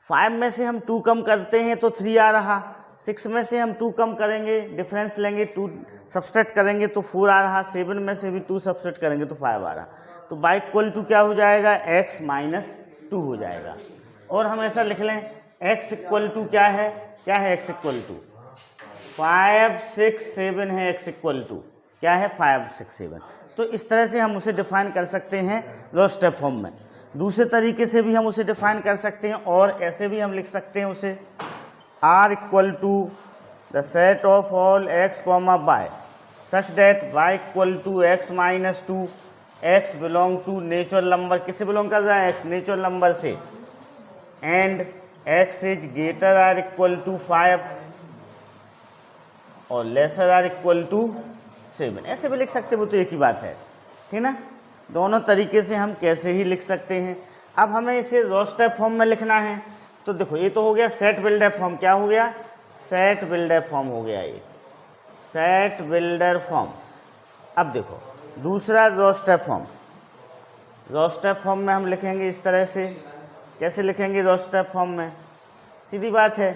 5 में से हम 2 कम करते हैं तो 3 आ रहा, 6 में से हम 2 कम करेंगे, डिफरेंस लेंगे, 2 सब्सट्रैक्ट करेंगे तो 4 आ रहा, 7 में से भी 2 सब्सट्रैक्ट करेंगे तो 5 आ रहा। तो y इक्वल टू क्या हो जाएगा, x माइनस 2 हो जाएगा। और हम ऐसा लिख लें, x इक्वल टू क्या है, x इक्वल टू 5 6 7 है, x इक्वल टू क्या है, 5 6 7। तो इस तरह से हम उसे डिफाइन कर सकते हैं रोस्टर फॉर्म में। दूसरे तरीके से भी हम उसे डिफाइन कर सकते हैं, और ऐसे भी हम लिख सकते हैं उसे, R equal to the set of all x comma y such that y equal to x minus 2, x belong to natural number, किससे बिलोंग कर रहा है, x नेचुरल नंबर से, and x is greater or equal to 5 और laser are equal to 7। ऐसे भी लिख सकते, वो तो एक ही बात है, ठीक ना। दोनों तरीके से हम कैसे ही लिख सकते हैं। अब हमें इसे रोस्टर फॉर्म में लिखना है, तो देखो ये तो हो गया सेट बिल्डर फॉर्म, क्या हो गया, सेट बिल्डर फॉर्म हो गया, ये सेट बिल्डर फॉर्म। अब देखो दूसरा रोस्टर फॉर्म, रोस्टर फॉर्म में हम लिखेंगे इस तरह से, कैसे लिखेंगे रोस्टर फॉर्म में, सीधी बात है,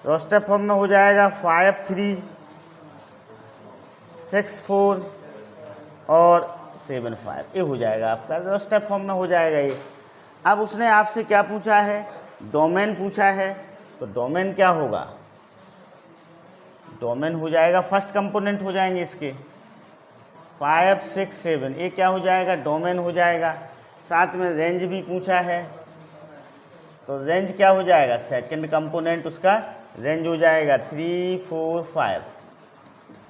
रोस्टर फॉर्म में हो जाएगा 5 3 6 4 और 7 5, ये हो जाएगा आपका रोस्टर फॉर्म में हो जाएगा ये। अब उसने आपसे क्या पूछा है, डोमेन पूछा है, तो डोमेन क्या होगा, डोमेन हो जाएगा फर्स्ट कंपोनेंट हो जाएंगे इसके 5 6 7, ये क्या हो जाएगा, डोमेन हो जाएगा। साथ में रेंज भी पूछा है, तो रेंज क्या हो जाएगा, सेकंड कंपोनेंट उसका रेंज हो जाएगा 3 4 5,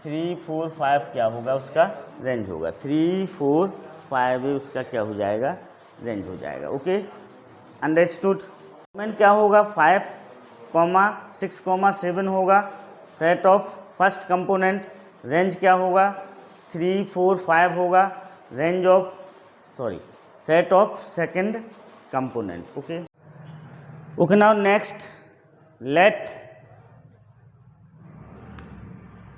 3 4 5 क्या होगा उसका रेंज होगा, 3 4 5 उसका क्या हो जाएगा, रेंज हो जाएगा। Okay, understood. डोमेन क्या होगा, 5 6 7 होगा, set of first component. Range क्या होगा, 3 4 5 होगा, range of set of second component. Okay, now next, let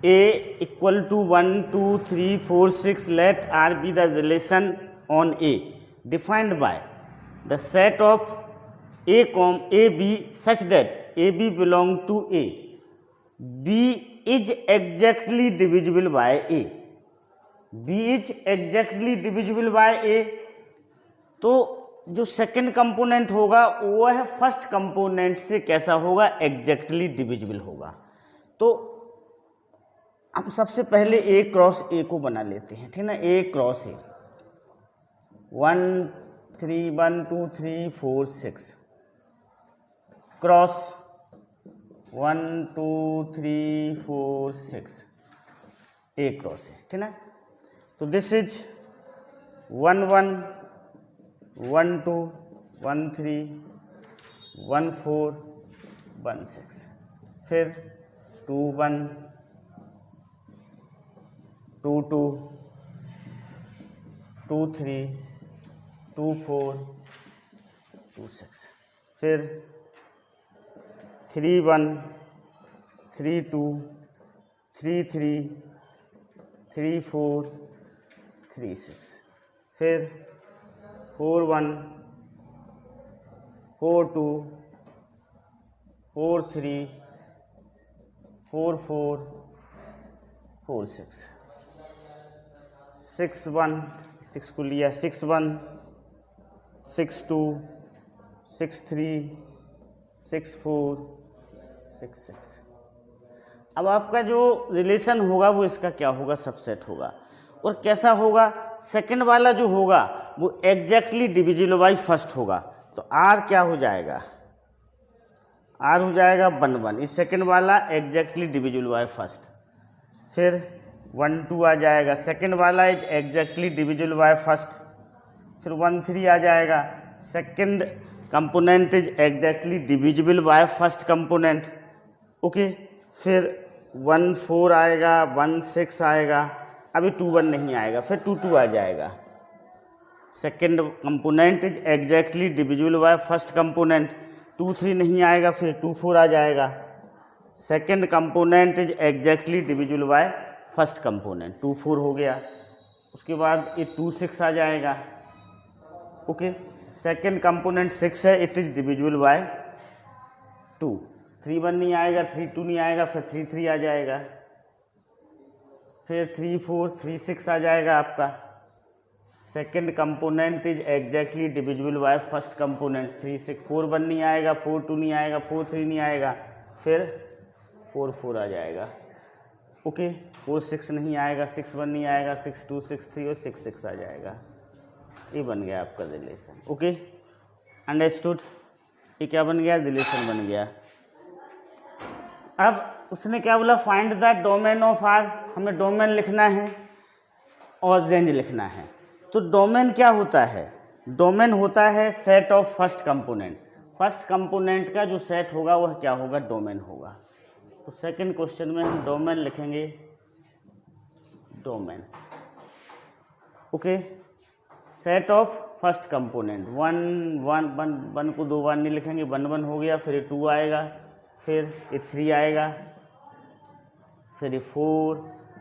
A equal to 1 2 3 4 6, let R be the relation on A defined by the set of A B such that AB belong to A, B is exactly divisible by A, B is exactly divisible by A। तो जो second component होगा वो है first component से कैसा होगा, exactly divisible होगा। तो हम सबसे पहले ए क्रॉस ए को बना लेते हैं, ठीक ना, A cross A, 1 3 1 2 3 4 6 cross 1 2 3 4 6, A cross A, ठीक ना। तो दिस इज 1 1 1 2 1 3 1 4 1 6, फिर 2 1 2 2 2 3 2 4 2 6, फिर 3 1 3 2 3 3 3 4 3 6, फिर 4 1 4 2 4 3 4 4 4 6, 6 1 6 को लिया, 6 1 6 2 6 3 6 4 6 6। अब आपका जो रिलेशन होगा वो इसका क्या होगा, सबसेट होगा। और कैसा होगा, सेकंड वाला जो होगा वो एग्जैक्टली डिविजिबल बाई फर्स्ट होगा। तो आर क्या हो जाएगा, आर हो जाएगा 1 1, इस सेकंड वाला एग्जैक्टली डिविजिबल बाई फर्स्ट। फिर 1 2 आ जाएगा, सेकंड वाला is exactly divisible by first. फिर 1 3 आ जाएगा, second component is exactly divisible by first component. Okay, फिर 1 4 आएगा, 1 6 आएगा, अभी 2 1 नहीं आएगा, फिर 2 2 आ जाएगा, second component is exactly divisible by first component. 2 3 नहीं आएगा, फिर 2 4 आ जाएगा, second component is exactly divisible by first component, 2 4 हो गया। उसके बाद ये 2 6 आ जाएगा। ओके, सेकंड कंपोनेंट 6 है, इट इज डिविजिबल बाय 2। 3 1 नहीं आएगा, 3 2 नहीं आएगा, फिर 3 3 आ जाएगा, फिर 3 4 3 6 आ जाएगा आपका। Second component is exactly divisible by first component, 3 6 4 1 नहीं आएगा, 4 2 नहीं आएगा, 4 3 नहीं आएगा, फिर 4 4 आ जाएगा। ओके, 4 6 नहीं आएगा, 6 1 नहीं आएगा, 6 2 6 3 और 6 6 आ जाएगा। ये बन गया आपका रिलेशन। Okay, understood. ये क्या बन गया, रिलेशन बन गया। अब उसने क्या बोला, find the domain of R. हमें डोमेन लिखना है और रेंज लिखना है। तो डोमेन क्या होता है, डोमेन होता है set of first component. First component का जो सेट होगा वह क्या होगा, डोमेन होगा। तो सेकंड क्वेश्चन में हम डोमेन लिखेंगे, domain. Okay, set of first component 1 1 1 1 को 2 बार नहीं लिखेंगे, 1 1 हो गया, फिर 2 आएगा, फिर ये 3 आएगा, फिर ये 4,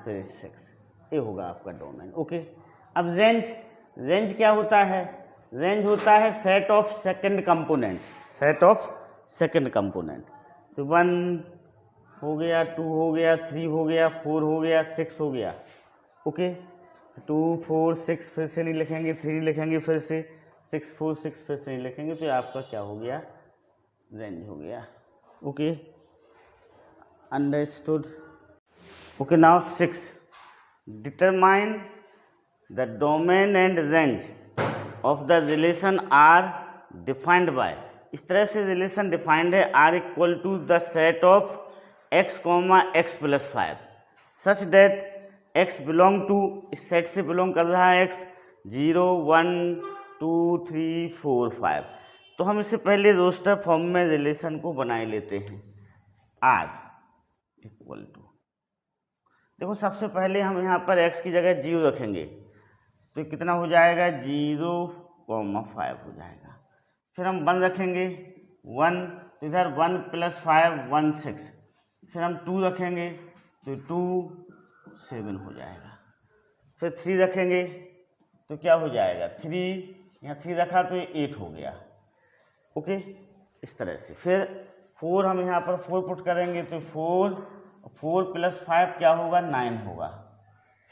फिर ये 6, ये होगा आपका डोमेन। ओके, अब रेंज, रेंज क्या होता है, रेंज होता है set of second component, set of second component. तो 1 हो गया, 2 हो गया, 3 हो गया, 4 हो गया, 6 हो गया। ओके, 2 4 6 फिर से नहीं लिखेंगे, 3 लिखेंगे, फिर से 6 4 6 फिर से नहीं लिखेंगे, तो आपका क्या हो गया, रेंज हो गया। Okay, understood. Okay, now 6, determine the domain and range of the relation R defined by. इस तरह से रिलेशन डिफाइंड है, R equal to the set of x comma x plus 5 such that x belong to, इस सेट से belong कर रहा है x 0 1 2 3 4 5। तो हम इससे पहले रोस्टर फॉर्म में रिलेशन को बनाए लेते हैं। r इक्वल टू, देखो सबसे पहले हम यहाँ पर x की जगह 0 रखेंगे तो कितना हो जाएगा 0 5 हो जाएगा। फिर हम 1 रखेंगे 1, तो इधर 1 प्लस 5 1 6। फिर हम 2 रखेंगे तो 2 7 हो जाएगा। फिर 3 रखेंगे तो क्या हो जाएगा 3, यहाँ 3 रखा तो ये 8 हो गया। ओके, इस तरह से। फिर 4 हम यहाँ पर 4 पुट करेंगे तो 4 प्लस 5 क्या होगा 9 होगा।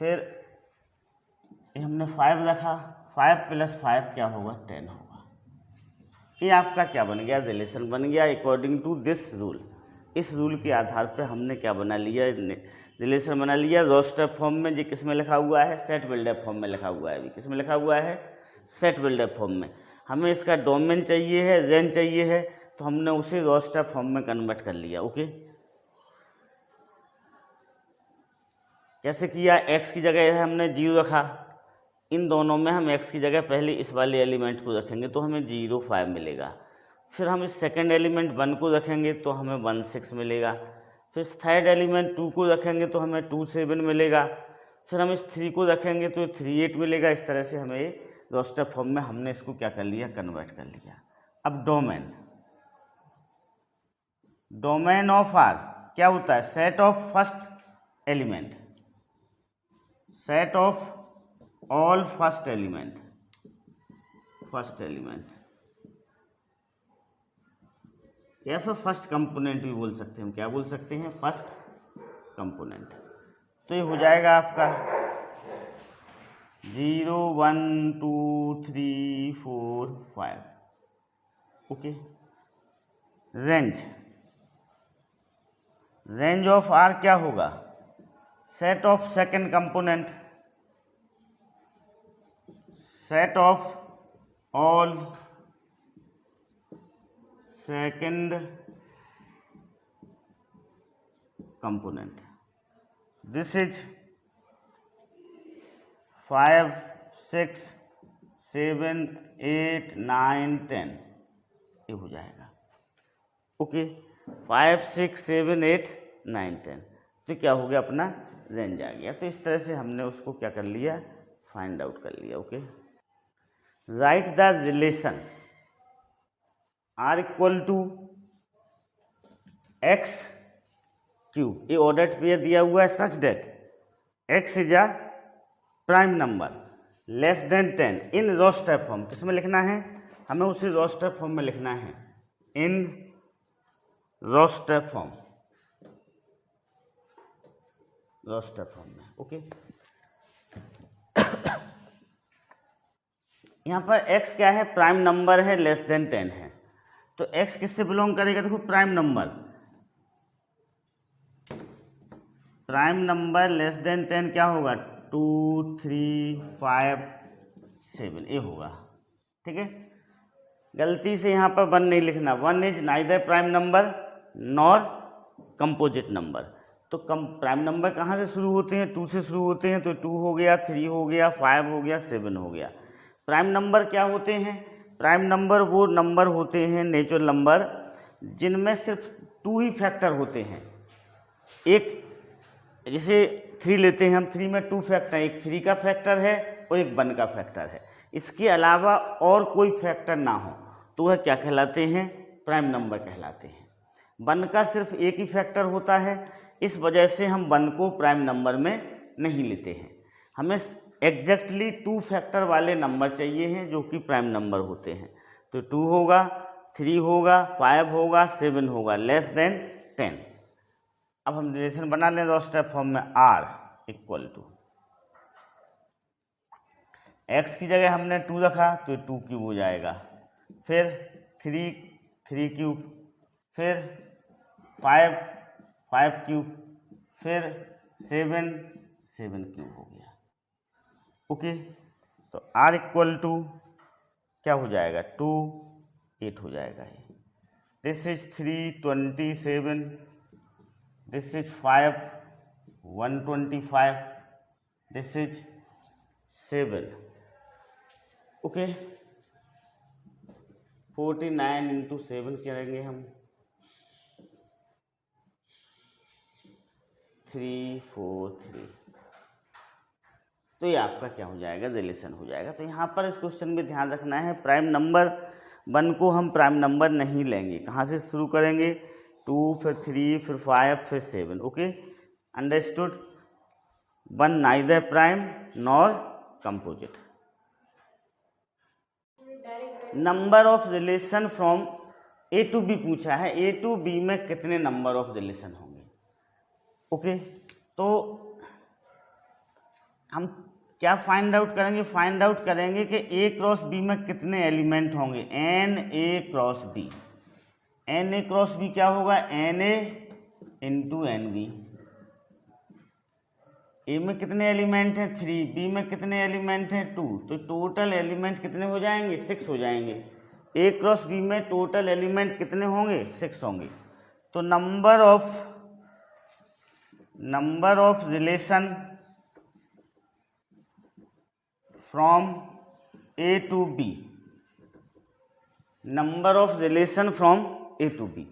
फिर ये हमने 5 रखा, 5 प्लस 5 क्या होगा 10 होगा। ये आपका क्या बन गया रिलेशन बन गया अकॉर्डिंग टू दिस रूल। इस रूल के आधार पर हमने क्या बना लिया रिलेशन बना लिया रोस्टर फॉर्म में। जी किस में लिखा हुआ है सेट बिल्डर फॉर्म में लिखा हुआ है। अभी किस में लिखा हुआ है सेट बिल्डर फॉर्म में। हमें इसका डोमेन चाहिए है, रेंज चाहिए है, तो हमने उसे रोस्टर फॉर्म में कन्वर्ट कर लिया। ओके, कैसे किया, x की जगह हमने 0 रखा, इन दोनों में हम x की जगह पहले इस वाले एलिमेंट को रखेंगे तो हमें 0 5 मिलेगा। फिर हम इस सेकंड एलिमेंट 1 को रखेंगे तो हमें 1 6 मिलेगा। फिर थर्ड एलिमेंट 2 को रखेंगे तो हमें 2 7 मिलेगा। फिर हम इस 3 को रखेंगे तो 3 8 मिलेगा। इस तरह से हमें रोस्टर फॉर्म में हमने इसको क्या कर लिया कन्वर्ट कर लिया। अब डोमेन ऑफ आर क्या होता है set of first element, set of all first element या फिर फर्स्ट कंपोनेंट भी बोल सकते हैं हम। क्या बोल सकते हैं फर्स्ट कंपोनेंट। तो ये हो जाएगा आपका 0 1 2 3 4 5। ओके, रेंज ऑफ आर क्या होगा set of second component, set of all second component. This is 5 6 7 8 9 10 ये हो जाएगा। ओके, 5 6 7 8 9 10 तो क्या हो गया अपना रेंज आ गया। तो इस तरह से हमने उसको क्या कर लिया फाइंड आउट कर लिया। Okay, right the relation R equal to X cube, ये ऑर्डर पेयर दिया हुआ है such that X is a prime number less than 10 in roster form. किसमें लिखना है हमें उसे रोस्टर फॉर्म में लिखना है, इन रोस्टर फॉर्म में। ओके, यहाँ पर x क्या है प्राइम नंबर है, लेस देन 10 है। तो x किससे बिलोंग करेगा देखो प्राइम नंबर लेस देन 10 क्या होगा 2 3 5 7 ये होगा। ठीक है, गलती से यहाँ पर 1 नहीं लिखना, 1 is neither prime number nor composite number. तो प्राइम नंबर कहाँ से शुरू होते हैं 2 से शुरू होते हैं, तो 2 हो गया 3 हो गया 5 हो गया 7 हो गया। प्राइम नंबर क्या होते हैं, प्राइम नंबर वो नंबर होते हैं नेचुरल नंबर जिनमें सिर्फ 2 ही फैक्टर होते हैं। एक जैसे 3 लेते हैं हम, 3 में 2 फैक्टर, एक 3 का फैक्टर है और एक 1 का फैक्टर है। इसके अलावा और कोई फैक्टर ना हो तो वह क्या कहलाते हैं प्राइम नंबर कहलाते हैं। 1 का सिर्फ एक ही फैक्टर होता है, इस वजह से हम 1 को प्राइम नंबर में नहीं लेते हैं। हमें एग्जैक्टली 2 फैक्टर वाले नंबर चाहिए हैं जो कि प्राइम नंबर होते हैं। तो 2 होगा 3 होगा 5 होगा 7 होगा लेस देन 10। अब हम रिलेशन बना लें रोस्टर फॉर्म में, r इक्वल टू x की जगह हमने 2 रखा तो 2 क्यूब हो जाएगा, फिर 3 क्यूब, फिर 5 5 क्यूब, फिर 7 7 क्यूब हो गया। ओके, तो r इक्वल टू क्या हो जाएगा 2 8 हो जाएगा ये। This is 3 27, this is 5 125, this is 7। Okay, 49 into 7 करेंगे हम, 343। तो ये आपका क्या हो जाएगा, रिलेशन हो जाएगा। तो यहाँ पर इस क्वेश्चन में ध्यान रखना है, प्राइम नंबर 1 को हम प्राइम नंबर नहीं लेंगे। कहाँ से शुरू करेंगे, 2 फिर 3 फिर 5 फिर 7। Okay, understood. 1 neither prime nor composite. Number of relation from A to B पूछा है, ए टू बी में कितने नंबर ऑफ रिलेशन होंगे। ओके, तो हम क्या फाइंड आउट करेंगे, फाइंड आउट करेंगे कि ए क्रॉस बी में कितने एलिमेंट होंगे, N A cross B. N A cross B क्या होगा, N A into N B. A में कितने एलिमेंट हैं 3, बी में कितने एलिमेंट हैं 2, तो टोटल एलिमेंट कितने हो जाएंगे 6 हो जाएंगे। ए क्रॉस बी में टोटल एलिमेंट कितने होंगे 6 होंगे। तो number of relation from A to B, number of relation from A to B.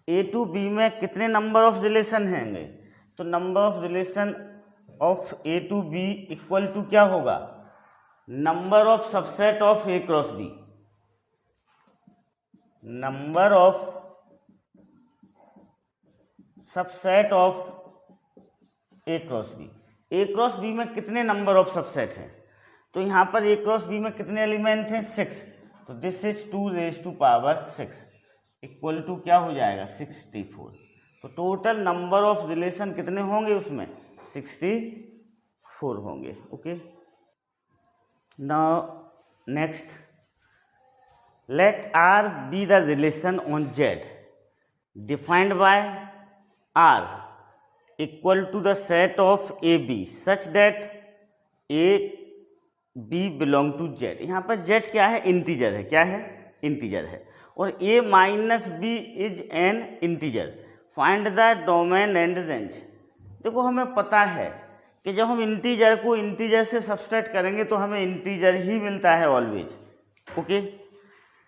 A to B में कितने नंबर ऑफ रिलेशन हैंगे, तो number of relation of A to B equal to क्या होगा, number of subset of A cross B. Number of subset of A cross B. A cross B में कितने number of subset हैं, तो यहां पर ए क्रॉस बी में कितने एलिमेंट हैं 6, तो this is 2 raise to power 6 equal to क्या हो जाएगा 64। तो टोटल नंबर ऑफ रिलेशन कितने होंगे उसमें 64 होंगे। Okay, now next, let R be the relation on Z defined by R equal to the set of A B such that A B belong to Z. यहाँ पर Z क्या है, integer है, क्या है इंटीजर है, और A minus B is an integer. Find the domain and range. देखो हमें पता है कि जब हम इंटीजर को इंटीजर से सब्सट्रैक्ट करेंगे तो हमें इंटीजर ही मिलता है always. Okay,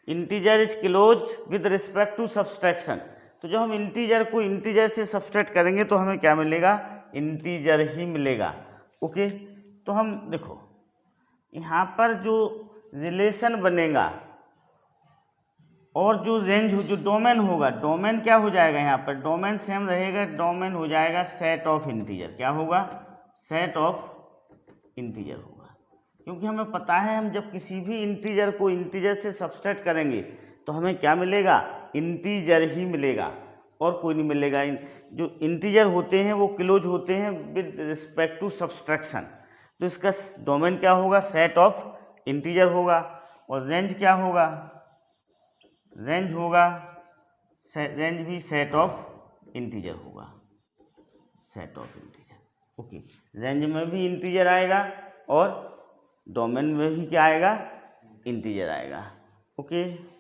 integer is close with respect to subtraction. तो जब हम इंटीजर को इंटीजर से सब्सट्रैक्ट करेंगे तो हमें क्या मिलेगा, इंटीजर ही मिलेगा। ओके, तो हम देखो यहाँ पर जो रिलेशन बनेगा और जो रेंज जो डोमेन होगा, डोमेन क्या हो जाएगा, यहाँ पर डोमेन सेम रहेगा, डोमेन हो जाएगा सेट ऑफ इंटीजर। क्या होगा, सेट ऑफ इंटीजर होगा, क्योंकि हमें पता है हम जब किसी भी इंटीजर को इंटीजर से सब्सट्रैक्ट करेंगे तो हमें क्या मिलेगा, इंटीजर ही मिलेगा और कोई नहीं मिलेगा। जो इंटीजर होते हैं वो क्लोज होते हैं विद रिस्पेक्ट टू सब्सट्रैक्शन, तो इसका डोमेन क्या होगा, सेट ऑफ इंटीजर होगा। और रेंज क्या होगा, रेंज होगा, रेंज भी सेट ऑफ इंटीजर होगा, set of integer. Okay, range में भी इंटीजर आएगा और डोमेन में भी क्या आएगा, इंटीजर आएगा। ओके।